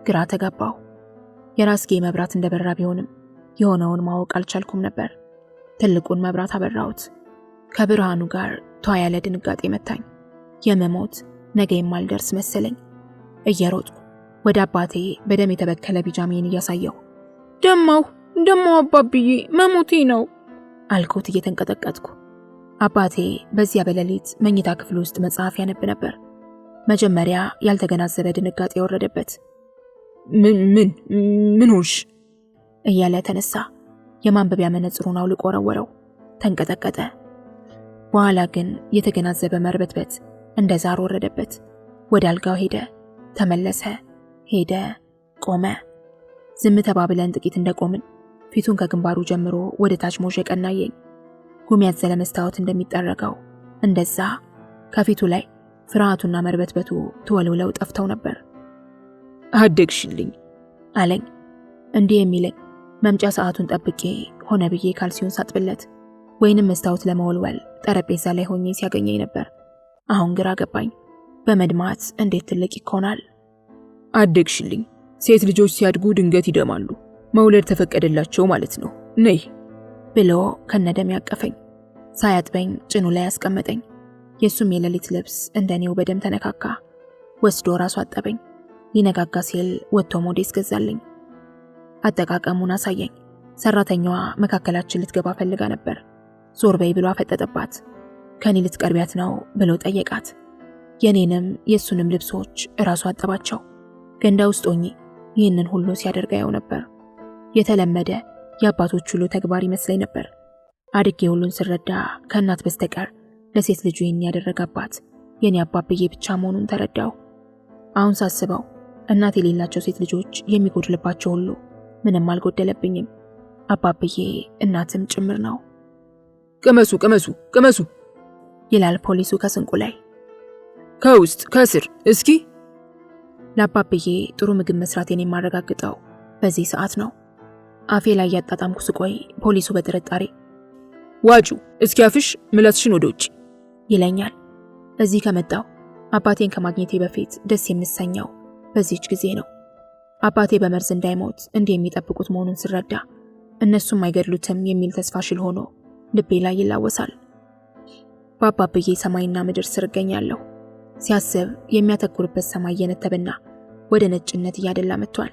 ግራ ተጋባሁ። የራስጌ መብራት እንደበራ ቢሆንም የሆነውን ማወቅ አልቻልኩም ነበር። ትልቁን መብራት አበራሁት። ከብርሃኑ ጋር ቷ ያለ ድንጋጤ መታኝ። የመሞት ነገ የማልደርስ መሰለኝ። እየሮጥኩ ወደ አባቴ በደም የተበከለ ቢጃሜን እያሳየሁ ደማው አባብዬ መሞቴ ነው አልኩት እየተንቀጠቀጥኩ። አባቴ በዚያ በሌሊት መኝታ ክፍል ውስጥ መጽሐፍ ያነብ ነበር። መጀመሪያ ያልተገናዘበ ድንጋጤ ወረደበት። ምን ሆንሽ እያለ ተነሳ። የማንበቢያ መነጽሩን አውልቆ ወረወረው። ተንቀጠቀጠ። በኋላ ግን የተገናዘበ መርበትበት እንደ ዛር ወረደበት። ወደ አልጋው ሄደ፣ ተመለሰ፣ ሄደ፣ ቆመ። ዝም ተባብለን ጥቂት እንደቆምን ፊቱን ከግንባሩ ጀምሮ ወደ ታች ሞዠቀና አየኝ። ጉም ያዘለ መስታወት እንደሚጠረገው እንደዛ ከፊቱ ላይ ፍርሃቱና መርበትበቱ ተወልውለው ጠፍተው ነበር። አደግሽልኝ አለኝ። እንዲህ የሚለኝ መምጫ ሰዓቱን ጠብቄ ሆነ ብዬ ካልሲውን ሳጥብለት ወይንም መስታወት ለመወልወል ጠረጴዛ ላይ ሆኜ ሲያገኘኝ ነበር። አሁን ግራ ገባኝ። በመድማት እንዴት ትልቅ ይኮናል? አደግሽልኝ። ሴት ልጆች ሲያድጉ ድንገት ይደማሉ። መውለድ ተፈቀደላቸው ማለት ነው። ነይ ብሎ ከነደም ያቀፈኝ። ሳያጥበኝ ጭኑ ላይ ያስቀመጠኝ። የሱም የሌሊት ልብስ እንደኔው በደም ተነካካ። ወስዶ ራሱ አጠበኝ። ሊነጋጋ ሲል ወጥቶ ሞዴስ ገዛልኝ። አጠቃቀሙን አሳየኝ። ሰራተኛዋ መካከላችን ልትገባ ፈልጋ ነበር። ዞር በይ ብሎ አፈጠጠባት። ከኔ ልትቀርቢያት ነው ብሎ ጠየቃት። የኔንም የሱንም ልብሶች ራሱ አጠባቸው። ገንዳ ውስጥ ሆኜ ይህንን ሁሉ ሲያደርግ ያው ነበር። የተለመደ የአባቶች ሁሉ ተግባር ይመስለኝ ነበር። አድጌ ሁሉን ስረዳ ከእናት በስተቀር ለሴት ልጁ ይህን ያደረጋባት የኔ አባብዬ ብቻ መሆኑን ተረዳው። አሁን ሳስበው እናት የሌላቸው ሴት ልጆች የሚጎድልባቸው ሁሉ ምንም አልጎደለብኝም። አባብዬ እናትም ጭምር ነው። ቅመሱ ይላል ፖሊሱ ከስንቁ ላይ። ከውስጥ ከስር እስኪ። ለአባብዬ ጥሩ ምግብ መስራቴን የማረጋግጠው በዚህ ሰዓት ነው። አፌ ላይ ያጣጣምኩ ስቆይ ፖሊሱ በጥርጣሬ ዋጩ እስኪ አፍሽ ምላስሽን ወደ ውጭ ይለኛል። እዚህ ከመጣው አባቴን ከማግኘቴ በፊት ደስ የምሰኘው በዚህች ጊዜ ነው። አባቴ በመርዝ እንዳይሞት እንዲህ የሚጠብቁት መሆኑን ስረዳ እነሱም አይገድሉትም የሚል ተስፋ ሽል ሆኖ ልቤ ላይ ይላወሳል። በአባብዬ ሰማይና ምድር ስር እገኛለሁ። ሲያስብ የሚያተኩርበት ሰማይ የነተበና ወደ ነጭነት እያደላ መጥቷል።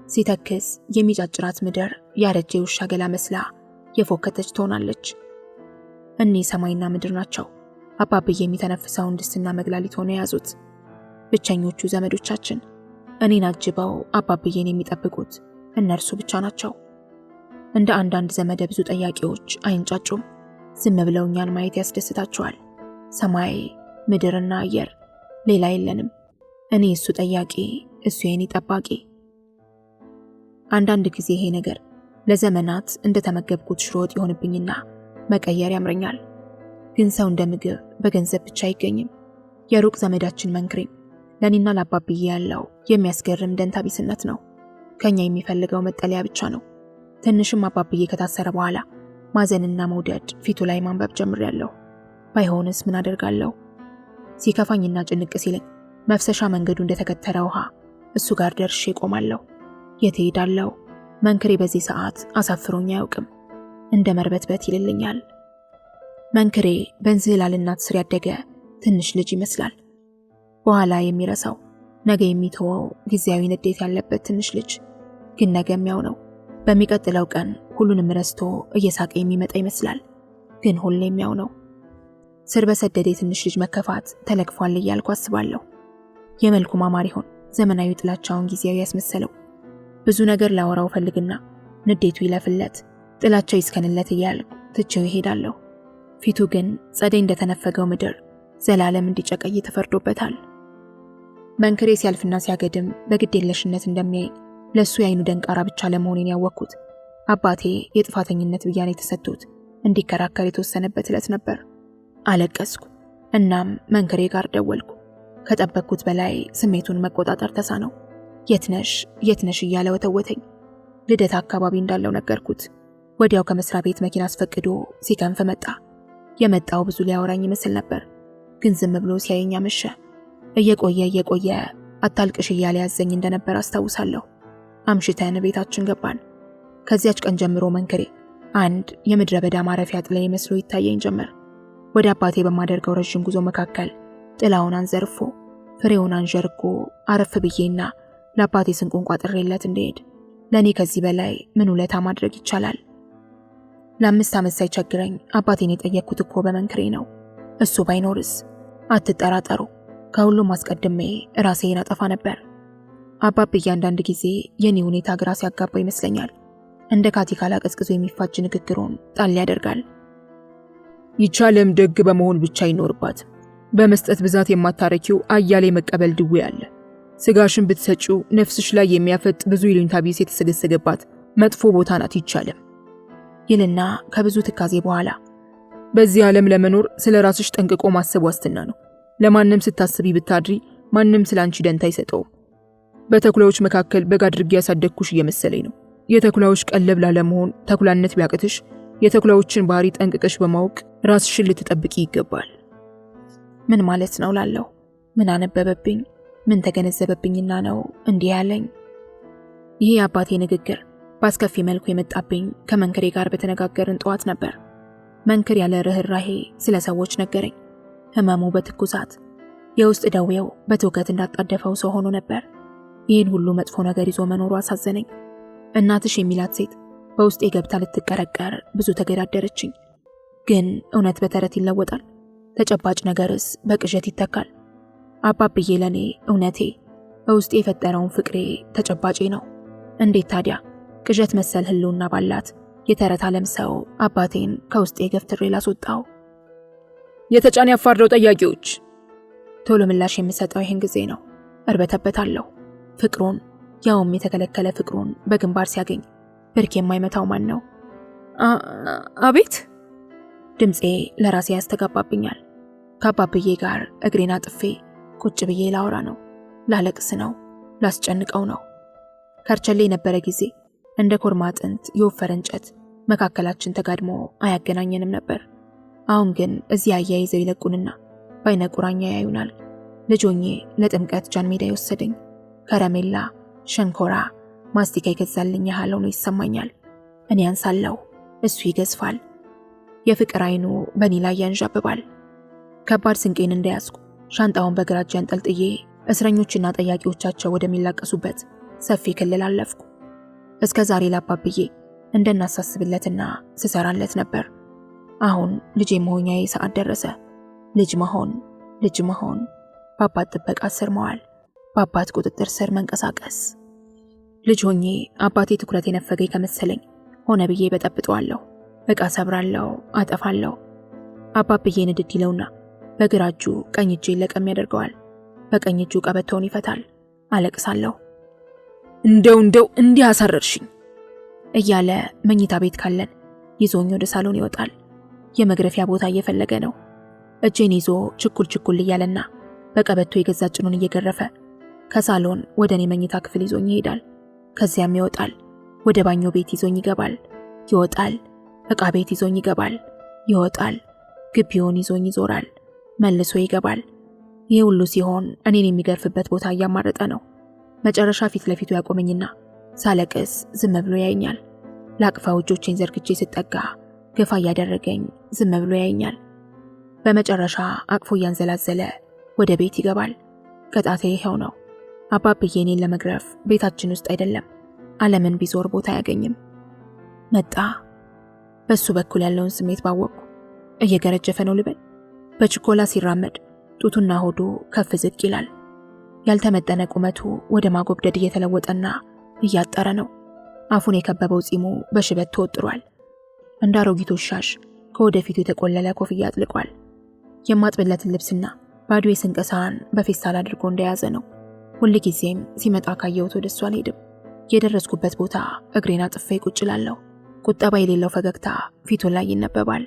ሲተክስ የሚጫጭራት ምድር ያረጀ ውሻ ገላ መስላ የፎከተች ትሆናለች። እኒህ ሰማይና ምድር ናቸው አባብዬ የሚተነፍሰውን ድስትና መግላሊት ሆነው የያዙት ብቸኞቹ ዘመዶቻችን። እኔን አጅበው አባብዬን የሚጠብቁት እነርሱ ብቻ ናቸው። እንደ አንዳንድ ዘመደ ብዙ ጠያቂዎች አይንጫጩም። ዝም ብለው እኛን ማየት ያስደስታቸዋል። ሰማይ፣ ምድርና አየር፣ ሌላ የለንም። እኔ እሱ ጠያቂ፣ እሱ የኔ ጠባቂ። አንዳንድ ጊዜ ይሄ ነገር ለዘመናት እንደተመገብኩት ሽሮ ወጥ ይሆንብኝና መቀየር ያምረኛል። ግን ሰው እንደ ምግብ በገንዘብ ብቻ አይገኝም። የሩቅ ዘመዳችን መንክሬም ለኔና ለአባብዬ ያለው የሚያስገርም ደንታቢስነት ነው። ከኛ የሚፈልገው መጠለያ ብቻ ነው። ትንሽም አባብዬ ከታሰረ በኋላ ማዘንና መውደድ ፊቱ ላይ ማንበብ ጀምሬያለሁ። ባይሆንስ ምን አደርጋለሁ? ሲከፋኝና ጭንቅ ሲለኝ መፍሰሻ መንገዱ እንደተከተረ ውሃ እሱ ጋር ደርሼ ቆማለሁ። የት ሄዳለሁ? መንክሬ በዚህ ሰዓት አሳፍሮኝ አያውቅም። እንደ መርበትበት ይልልኛል። መንክሬ በእንዝላል እናት ስር ያደገ ትንሽ ልጅ ይመስላል። በኋላ የሚረሳው ነገ የሚተወው ጊዜያዊ ንዴት ያለበት ትንሽ ልጅ ግን ነገም ያው ነው። በሚቀጥለው ቀን ሁሉንም ረስቶ እየሳቀ የሚመጣ ይመስላል። ግን ሁሌም ያው ነው። ስር በሰደደ የትንሽ ልጅ መከፋት ተለክፏል እያልኩ አስባለሁ። የመልኩ ማማር ይሆን ዘመናዊ ጥላቻውን ጊዜያዊ ያስመሰለው? ብዙ ነገር ላወራው ፈልግና ንዴቱ ይለፍለት፣ ጥላቻው ይስከንለት እያልኩ ትቼው ይሄዳለሁ። ፊቱ ግን ጸደይ እንደተነፈገው ምድር ዘላለም እንዲጨቀይ ተፈርዶበታል። መንክሬ ሲያልፍና ሲያገድም በግዴለሽነት እንደሚያይ ለሱ የአይኑ ደንቃራ ብቻ ለመሆኔን ያወቅኩት አባቴ የጥፋተኝነት ብያኔ ተሰጥቶት እንዲከራከር የተወሰነበት ዕለት ነበር። አለቀስኩ። እናም መንክሬ ጋር ደወልኩ። ከጠበቅኩት በላይ ስሜቱን መቆጣጠር ተሳነው። የትነሽ እያለ ወተወተኝ። ልደታ አካባቢ እንዳለው ነገርኩት። ወዲያው ከመስሪያ ቤት መኪና አስፈቅዶ ሲከንፍ መጣ። የመጣው ብዙ ሊያወራኝ ይመስል ነበር፣ ግን ዝም ብሎ ሲያየኝ አመሸ። እየቆየ አታልቅሽ እያለ ያዘኝ እንደነበር አስታውሳለሁ። አምሽተን ቤታችን ገባን። ከዚያች ቀን ጀምሮ መንክሬ አንድ የምድረ በዳ ማረፊያ ጥላዬ መስሎ ይታየኝ ጀመር። ወደ አባቴ በማደርገው ረዥም ጉዞ መካከል ጥላውን አንዘርፎ ፍሬውን አንዠርጎ አረፍ ብዬና ለአባቴ ስንቁን ቋጥሬለት እንደሄድ ለእኔ ከዚህ በላይ ምን ውለታ ማድረግ ይቻላል? ለ5 ዓመት ሳይቸግረኝ አባቴን የጠየቅኩት እኮ በመንክሬ ነው። እሱ ባይኖርስ? አትጠራጠሩ፣ ከሁሉም አስቀድሜ ራሴን አጠፋ ነበር። አባብዬ አንዳንድ ጊዜ የኔ ሁኔታ ግራ ሲያጋባ ይመስለኛል። እንደ ካቲካላ ቀዝቅዞ የሚፋጅ ንግግሩን ጣል ያደርጋል። ይቻለም ደግ በመሆን ብቻ ይኖርባት። በመስጠት ብዛት የማታረኪው አያሌ መቀበል ድዌ አለ። ስጋሽን ብትሰጪው ነፍስሽ ላይ የሚያፈጥ ብዙ ይሉኝታ ቢስ የተሰገሰገባት መጥፎ ቦታ ናት ይቻለም ይልና ከብዙ ትካዜ በኋላ በዚህ ዓለም ለመኖር ስለ ራስሽ ጠንቅቆ ማሰብ ዋስትና ነው። ለማንም ስታስቢ ብታድሪ ማንም ስላንቺ ደንታ አይሰጠውም። በተኩላዎች መካከል በግ አድርጌ ያሳደግኩሽ እየመሰለኝ ነው። የተኩላዎች ቀለብ ላለመሆን ተኩላነት ቢያቅትሽ የተኩላዎችን ባህሪ ጠንቅቀሽ በማወቅ ራስሽን ልትጠብቂ ይገባል። ምን ማለት ነው ላለው? ምን አነበበብኝ? ምን ተገነዘበብኝና ነው እንዲህ ያለኝ? ይሄ የአባቴ ንግግር በአስከፊ መልኩ የመጣብኝ ከመንክሬ ጋር በተነጋገርን ጠዋት ነበር። መንክር ያለ ርህራሄ ስለ ሰዎች ነገረኝ። ህመሙ በትኩሳት የውስጥ ደዌው በትውከት እንዳጣደፈው ሰው ሆኖ ነበር። ይህን ሁሉ መጥፎ ነገር ይዞ መኖሩ አሳዘነኝ። እናትሽ የሚላት ሴት በውስጤ ገብታ ልትቀረቀር ብዙ ተገዳደረችኝ። ግን እውነት በተረት ይለወጣል። ተጨባጭ ነገርስ በቅዠት ይተካል። አባብዬ ለኔ እውነቴ፣ በውስጤ የፈጠረውን ፍቅሬ ተጨባጭ ነው። እንዴት ታዲያ ቅዠት መሰል ህልውና ባላት የተረት ዓለም ሰው አባቴን ከውስጤ ገፍትሬ ላስወጣው? የተጫን ያፋረው ጠያቂዎች ቶሎ ምላሽ የምሰጠው ይህን ጊዜ ነው። እርበተበታለሁ። ፍቅሩን ያውም የተከለከለ ፍቅሩን በግንባር ሲያገኝ ብርክ የማይመታው ማን ነው? አቤት። ድምፄ ለራሴ ያስተጋባብኛል። ከአባብዬ ጋር እግሬን አጥፌ ቁጭ ብዬ ላወራ ነው፣ ላለቅስ ነው፣ ላስጨንቀው ነው። ከርቸሌ የነበረ ጊዜ እንደ ኮርማ አጥንት የወፈረ እንጨት መካከላችን ተጋድሞ አያገናኘንም ነበር። አሁን ግን እዚህ አያይዘው ይለቁንና በአይነ ቁራኛ ያዩናል። ልጆኜ ለጥምቀት ጃን ሜዳ የወሰደኝ ከረሜላ፣ ሸንኮራ፣ ማስቲካ ይገዛልኝ ያህል ሆኖ ይሰማኛል። እኔ አንሳለሁ፣ እሱ ይገዝፋል። የፍቅር አይኑ በእኔ ላይ ያንዣብባል። ከባድ ስንቄን እንደያዝኩ ሻንጣውን በግራ እጄ አንጠልጥዬ እስረኞችና ጠያቂዎቻቸው ወደሚላቀሱበት ሰፊ ክልል አለፍኩ። እስከ ዛሬ ላባብዬ እንደናሳስብለትና ስሰራለት ነበር። አሁን ልጄ መሆኛዬ ሰዓት ደረሰ። ልጅ መሆን፣ በአባት ጥበቃ ስር መዋል፣ በአባት ቁጥጥር ስር መንቀሳቀስ። ልጅ ሆኜ አባቴ ትኩረት የነፈገኝ ከመሰለኝ ሆነ ብዬ በጠብጠዋለሁ፣ ዕቃ ሰብራለሁ፣ አጠፋለሁ። አባብዬ ንድድ ይለውና በግራ እጁ ቀኝ እጄን ለቀም ያደርገዋል። በቀኝ እጁ ቀበቶውን ይፈታል። አለቅሳለሁ። እንደው እንዲህ አሳረርሽኝ እያለ መኝታ ቤት ካለን ይዞኝ ወደ ሳሎን ይወጣል። የመግረፊያ ቦታ እየፈለገ ነው። እጄን ይዞ ችኩል እያለና በቀበቶ የገዛ ጭኑን እየገረፈ ከሳሎን ወደ እኔ መኝታ ክፍል ይዞኝ ይሄዳል። ከዚያም ይወጣል። ወደ ባኞ ቤት ይዞኝ ይገባል። ይወጣል። ዕቃ ቤት ይዞኝ ይገባል። ይወጣል። ግቢውን ይዞኝ ይዞራል። መልሶ ይገባል። ይህ ሁሉ ሲሆን እኔን የሚገርፍበት ቦታ እያማረጠ ነው። መጨረሻ ፊት ለፊቱ ያቆመኝና ሳለቅስ ዝም ብሎ ያየኛል። ላቅፋው እጆቼን ዘርግቼ ስጠጋ ገፋ እያደረገኝ ዝም ብሎ ያየኛል። በመጨረሻ አቅፎ እያንዘላዘለ ወደ ቤት ይገባል። ቅጣቴ ይኸው ነው። አባብዬ እኔን ለመግረፍ ቤታችን ውስጥ አይደለም ዓለምን ቢዞር ቦታ አያገኝም። መጣ። በሱ በኩል ያለውን ስሜት ባወቅኩ። እየገረጀፈ ነው ልበል። በችኮላ ሲራመድ ጡቱና ሆዱ ከፍ ዝቅ ይላል። ያልተመጠነ ቁመቱ ወደ ማጎብደድ እየተለወጠና እያጠረ ነው። አፉን የከበበው ጺሙ በሽበት ተወጥሯል። እንደ አሮጊቶች ሻሽ ከወደፊቱ የተቆለለ ኮፍያ አጥልቋል። የማጥብለትን ልብስና ባዶ የስንቅ ሳህን በፌስታል አድርጎ እንደያዘ ነው። ሁል ጊዜም ሲመጣ ካየሁት ወደሱ አልሄድም። የደረስኩበት ቦታ እግሬን አጥፌ ቁጭ እላለሁ። ቁጠባ የሌለው ፈገግታ ፊቱ ላይ ይነበባል።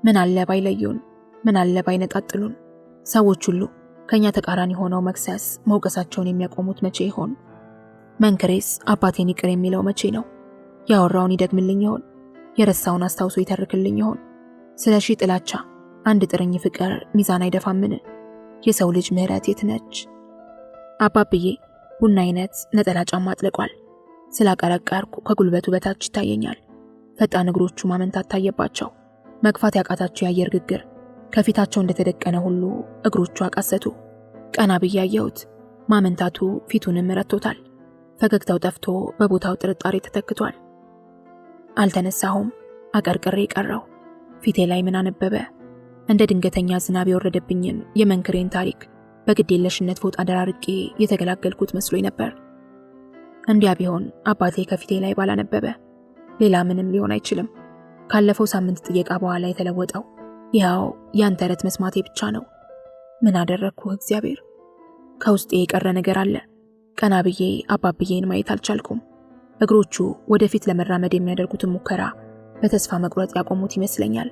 ምን አለ ባይለዩን፣ ምን አለ ባይነጣጥሉን። ሰዎች ሁሉ ከኛ ተቃራኒ ሆነው መክሰስ መውቀሳቸውን የሚያቆሙት መቼ ይሆን? መንክሬስ አባቴን ይቅር የሚለው መቼ ነው? ያወራውን ይደግምልኝ ይሆን? የረሳውን አስታውሶ ይተርክልኝ ይሆን? ስለሺ ጥላቻ አንድ ጥርኝ ፍቅር ሚዛን አይደፋምን? የሰው ልጅ ምህረት የት ነች? አባብዬ ቡና አይነት ነጠላ ጫማ አጥልቋል። ስላቀረቀርኩ ከጉልበቱ በታች ይታየኛል። ፈጣን እግሮቹ ማመንታት ታየባቸው። መግፋት ያቃታቸው የአየር ግግር ከፊታቸው እንደተደቀነ ሁሉ እግሮቹ አቃሰቱ። ቀና ብዬ አየሁት። ማመንታቱ ፊቱንም ረቶታል። ፈገግታው ጠፍቶ በቦታው ጥርጣሬ ተተክቷል። አልተነሳሁም። አቀርቅሬ ቀረው። ፊቴ ላይ ምን አነበበ? እንደ ድንገተኛ ዝናብ የወረደብኝን የመንክሬን ታሪክ በግዴለሽነት ፎጣ ደራርቄ የተገላገልኩት መስሎኝ ነበር። እንዲያ ቢሆን አባቴ ከፊቴ ላይ ባላነበበ። ሌላ ምንም ሊሆን አይችልም። ካለፈው ሳምንት ጥየቃ በኋላ የተለወጠው ይኸው ያን ተረት መስማቴ ብቻ ነው። ምን አደረግኩ እግዚአብሔር? ከውስጤ የቀረ ነገር አለ። ቀና ብዬ አባብዬን ማየት አልቻልኩም። እግሮቹ ወደፊት ለመራመድ የሚያደርጉትን ሙከራ በተስፋ መቁረጥ ያቆሙት ይመስለኛል።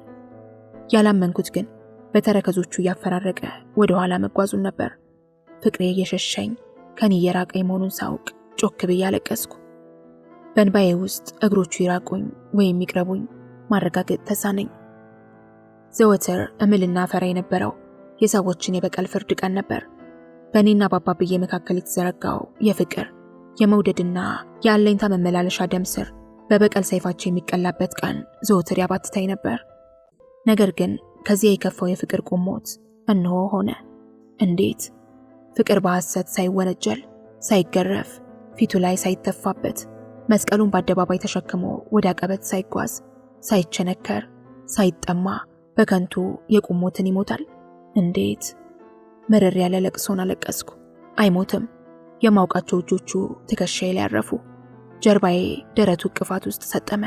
ያላመንኩት ግን በተረከዞቹ እያፈራረቀ ወደ ኋላ መጓዙን ነበር። ፍቅሬ እየሸሸኝ ከኔ እየራቀኝ መሆኑን ሳውቅ ጮክ ብዬ አለቀስኩ። በእንባዬ ውስጥ እግሮቹ ይራቁኝ ወይም ይቅረቡኝ ማረጋገጥ ተሳነኝ። ዘወትር እምልና ፈራ የነበረው የሰዎችን የበቀል ፍርድ ቀን ነበር። በእኔና በአባብዬ መካከል የተዘረጋው የፍቅር የመውደድና የአለኝታ መመላለሻ ደም ስር በበቀል ሰይፋቸው የሚቀላበት ቀን ዘወትር ያባትታኝ ነበር። ነገር ግን ከዚያ የከፋው የፍቅር ቁሞት እነሆ ሆነ። እንዴት? ፍቅር በሐሰት ሳይወነጀል፣ ሳይገረፍ፣ ፊቱ ላይ ሳይተፋበት፣ መስቀሉን በአደባባይ ተሸክሞ ወደ አቀበት ሳይጓዝ፣ ሳይቸነከር፣ ሳይጠማ በከንቱ የቁሞትን ይሞታል። እንዴት? መረር ያለ ለቅሶን አለቀስኩ። አይሞትም። የማውቃቸው እጆቹ ትከሻዬ ላይ ያረፉ። ጀርባዬ ደረቱ እቅፋት ውስጥ ሰጠመ።